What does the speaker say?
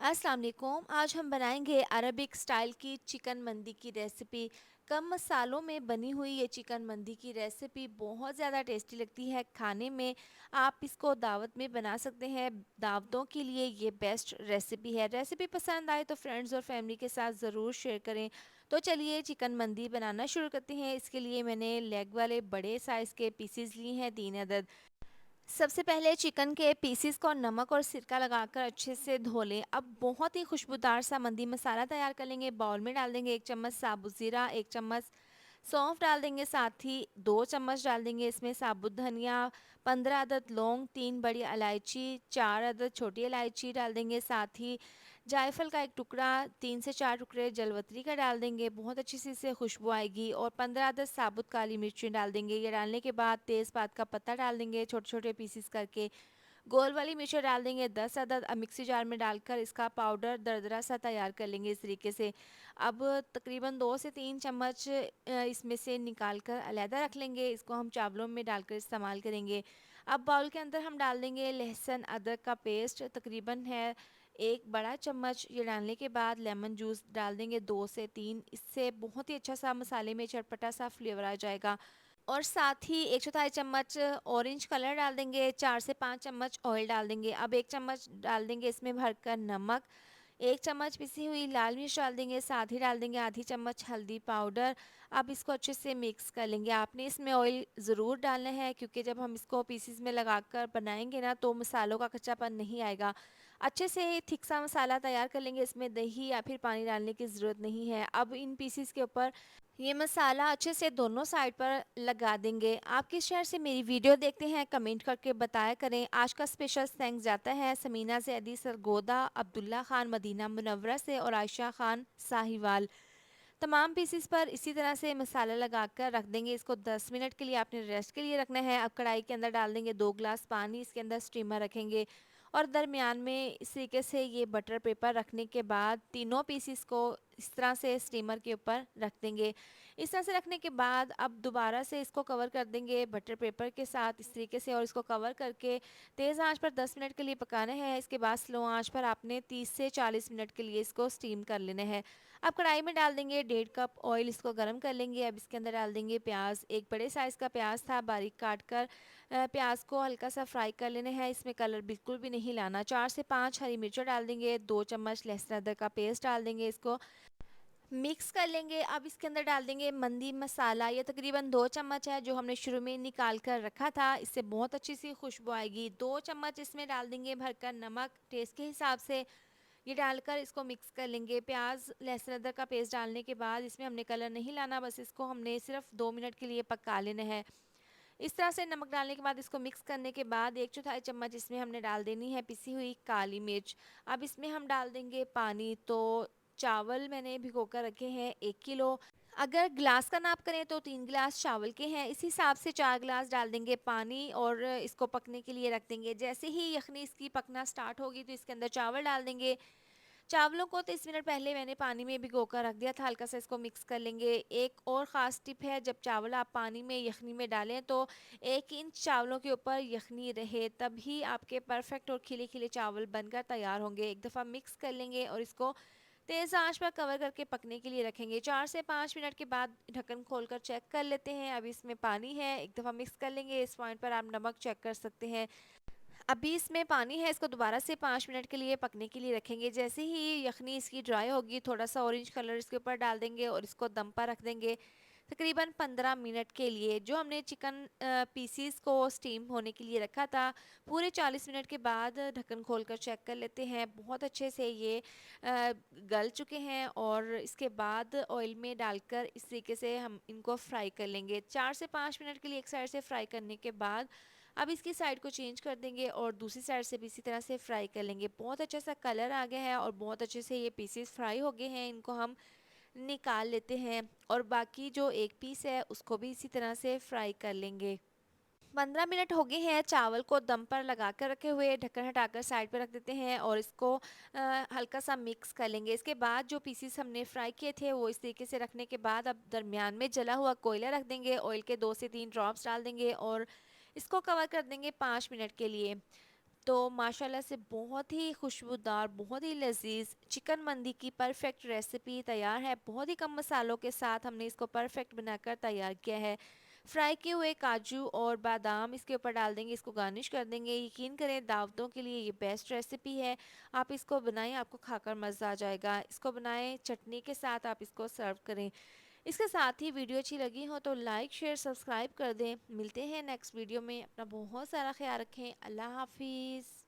अस्सलाम वालेकुम। आज हम बनाएंगे अरबिक स्टाइल की चिकन मंदी की रेसिपी। कम मसालों में बनी हुई ये चिकन मंदी की रेसिपी बहुत ज़्यादा टेस्टी लगती है खाने में। आप इसको दावत में बना सकते हैं। दावतों के लिए ये बेस्ट रेसिपी है। रेसिपी पसंद आए तो फ्रेंड्स और फैमिली के साथ ज़रूर शेयर करें। तो चलिए चिकन मंदी बनाना शुरू करते हैं। इसके लिए मैंने लेग वाले बड़े साइज़ के पीसीज लिए हैं 3 अदद। सबसे पहले चिकन के पीसीस को नमक और सिरका लगाकर अच्छे से धो लें। अब बहुत ही खुशबूदार सा मंदी मसाला तैयार कर लेंगे। बाउल में डाल देंगे 1 चम्मच साबुत ज़ीरा, 1 चम्मच सौंफ डाल देंगे, साथ ही 2 चम्मच डाल देंगे इसमें साबुत धनिया, 15 अदद लौंग, 3 बड़ी इलायची, 4 अदद छोटी इलायची डाल देंगे, साथ ही जायफल का 1 टुकड़ा, 3 से 4 टुकड़े जलवतरी का डाल देंगे। बहुत अच्छी सी इससे खुशबू आएगी। और 15 अदद साबुत काली मिर्चें डाल देंगे। ये डालने के बाद तेज़पात का पत्ता डाल देंगे छोटे छोटे पीसेस करके। गोल वाली मिर्चें डाल देंगे 10 अदद। अब मिक्सी जार में डालकर इसका पाउडर दरदरा सा तैयार कर लेंगे इस तरीके से। अब तकरीबन 2 से 3 चम्मच इसमें से निकाल कर अलहदा रख लेंगे। इसको हम चावलों में डालकर इस्तेमाल करेंगे। अब बाउल के अंदर हम डाल देंगे लहसुन अदरक का पेस्ट, तकरीबन है 1 बड़ा चम्मच। ये डालने के बाद लेमन जूस डाल देंगे 2 से 3। इससे बहुत ही अच्छा सा मसाले में चटपटा सा फ्लेवर आ जाएगा। और साथ ही 1 चौथाई चम्मच ऑरेंज कलर डाल देंगे। 4 से 5 चम्मच ऑयल डाल देंगे। अब 1 चम्मच डाल देंगे इसमें भरकर नमक। 1 चम्मच पिसी हुई लाल मिर्च डाल देंगे, साथ ही डाल देंगे आधी चम्मच हल्दी पाउडर। अब इसको अच्छे से मिक्स कर लेंगे। आपने इसमें ऑयल ज़रूर डालना है क्योंकि जब हम इसको पीसीस में लगाकर बनाएंगे ना तो मसालों का कच्चापन नहीं आएगा। अच्छे से थिक सा मसाला तैयार कर लेंगे। इसमें दही या फिर पानी डालने की ज़रूरत नहीं है। अब इन पीसीस के ऊपर ये मसाला अच्छे से दोनों साइड पर लगा देंगे। आप किस शहर से मेरी वीडियो देखते हैं कमेंट करके बताया करें। आज का स्पेशल थैंक्स जाता है समीना ज़ैदी सरगोदा, अब्दुल्ला खान मदीना मुनव्वरा से और आयशा खान साहिवाल। तमाम पीसेस पर इसी तरह से मसाला लगाकर रख देंगे। इसको 10 मिनट के लिए आपने रेस्ट के लिए रखना है। अब कढ़ाई के अंदर डाल देंगे 2 गिलास पानी, इसके अंदर स्टीमर रखेंगे और दरमियान में इस तरीके से ये बटर पेपर रखने के बाद तीनों पीसेस को इस तरह से स्टीमर के ऊपर रख देंगे। इस तरह से रखने के बाद अब दोबारा से इसको कवर कर देंगे बटर पेपर के साथ इस तरीके से और इसको कवर करके तेज़ आंच पर 10 मिनट के लिए पकाना है। इसके बाद स्लो आंच पर आपने 30 से 40 मिनट के लिए इसको स्टीम कर लेना है। अब कढ़ाई में डाल देंगे 1.5 कप ऑयल, इसको गर्म कर लेंगे। अब इसके अंदर डाल देंगे प्याज। एक बड़े साइज़ का प्याज था बारीक काट कर। प्याज को हल्का सा फ्राई कर लेना है। इसमें कलर बिल्कुल भी नहीं लाना। 4 से 5 हरी मिर्चें डाल देंगे। 2 चम्मच लहसुन अदरक का पेस्ट डाल देंगे। इसको मिक्स कर लेंगे। अब इसके अंदर डाल देंगे मंदी मसाला। ये तकरीबन 2 चम्मच है जो हमने शुरू में निकाल कर रखा था। इससे बहुत अच्छी सी खुशबू आएगी। 2 चम्मच इसमें डाल देंगे भरकर नमक टेस्ट के हिसाब से। ये डालकर इसको मिक्स कर लेंगे। प्याज लहसुन अदरक का पेस्ट डालने के बाद इसमें हमने कलर नहीं लाना, बस इसको हमने सिर्फ 2 मिनट के लिए पका लेना है। इस तरह से नमक डालने के बाद इसको मिक्स करने के बाद 1 चौथाई चम्मच इसमें हमने डाल देनी है पिसी हुई काली मिर्च। अब इसमें हम डाल देंगे पानी। तो चावल मैंने भिगो कर रखे हैं 1 किलो। अगर गिलास का नाप करें तो 3 गिलास चावल के हैं, इस हिसाब से 4 गिलास डाल देंगे पानी और इसको पकने के लिए रख देंगे। जैसे ही यखनी इसकी पकना स्टार्ट होगी तो इसके अंदर चावल डाल देंगे। चावलों को 30 मिनट पहले मैंने पानी में भिगो कर रख दिया था। हल्का सा इसको मिक्स कर लेंगे। एक और ख़ास टिप है, जब चावल आप पानी में यखनी में डालें तो 1 इंच चावलों के ऊपर यखनी रहे, तभी आपके परफेक्ट और खिले खिले चावल बनकर तैयार होंगे। एक दफ़ा मिक्स कर लेंगे और इसको तेज़ आंच पर कवर करके पकने के लिए रखेंगे। 4 से 5 मिनट के बाद ढक्कन खोलकर चेक कर लेते हैं। अब इसमें पानी है, एक दफ़ा मिक्स कर लेंगे। इस पॉइंट पर आप नमक चेक कर सकते हैं। अभी इसमें पानी है, इसको दोबारा से 5 मिनट के लिए पकने के लिए रखेंगे। जैसे ही यखनी इसकी ड्राई होगी थोड़ा सा ऑरेंज कलर इसके ऊपर डाल देंगे और इसको दम पर रख देंगे तकरीबन 15 मिनट के लिए। जो हमने चिकन पीसीस को स्टीम होने के लिए रखा था, पूरे 40 मिनट के बाद ढक्कन खोलकर चेक कर लेते हैं। बहुत अच्छे से ये गल चुके हैं और इसके बाद ऑयल में डालकर इस तरीके से हम इनको फ्राई कर लेंगे। 4 से 5 मिनट के लिए एक साइड से फ्राई करने के बाद अब इसकी साइड को चेंज कर देंगे और दूसरी साइड से भी इसी तरह से फ्राई कर लेंगे। बहुत अच्छा सा कलर आ गया है और बहुत अच्छे से ये पीसेस फ्राई हो गए हैं। इनको हम निकाल लेते हैं और बाकी जो एक पीस है उसको भी इसी तरह से फ्राई कर लेंगे। 15 मिनट हो गए हैं चावल को दम पर लगा कर रखे हुए। ढक्कन हटाकर साइड पर रख देते हैं और इसको हल्का सा मिक्स कर लेंगे। इसके बाद जो पीसीस हमने फ्राई किए थे वो इस तरीके से रखने के बाद अब दरमियान में जला हुआ कोयला रख देंगे। ऑयल के 2 से 3 ड्रॉप्स डाल देंगे और इसको कवर कर देंगे 5 मिनट के लिए। तो माशाल्लाह से बहुत ही खुशबूदार, बहुत ही लजीज चिकन मंदी की परफेक्ट रेसिपी तैयार है। बहुत ही कम मसालों के साथ हमने इसको परफेक्ट बनाकर तैयार किया है। फ्राई किए हुए काजू और बादाम इसके ऊपर डाल देंगे, इसको गार्निश कर देंगे। यकीन करें दावतों के लिए ये बेस्ट रेसिपी है। आप इसको बनाएं, आपको खाकर मज़ा आ जाएगा। इसको बनाएं चटनी के साथ, आप इसको सर्व करें। इसके साथ ही वीडियो अच्छी लगी हो तो लाइक शेयर सब्सक्राइब कर दें। मिलते हैं नेक्स्ट वीडियो में। अपना बहुत सारा ख्याल रखें। अल्लाह हाफिज़।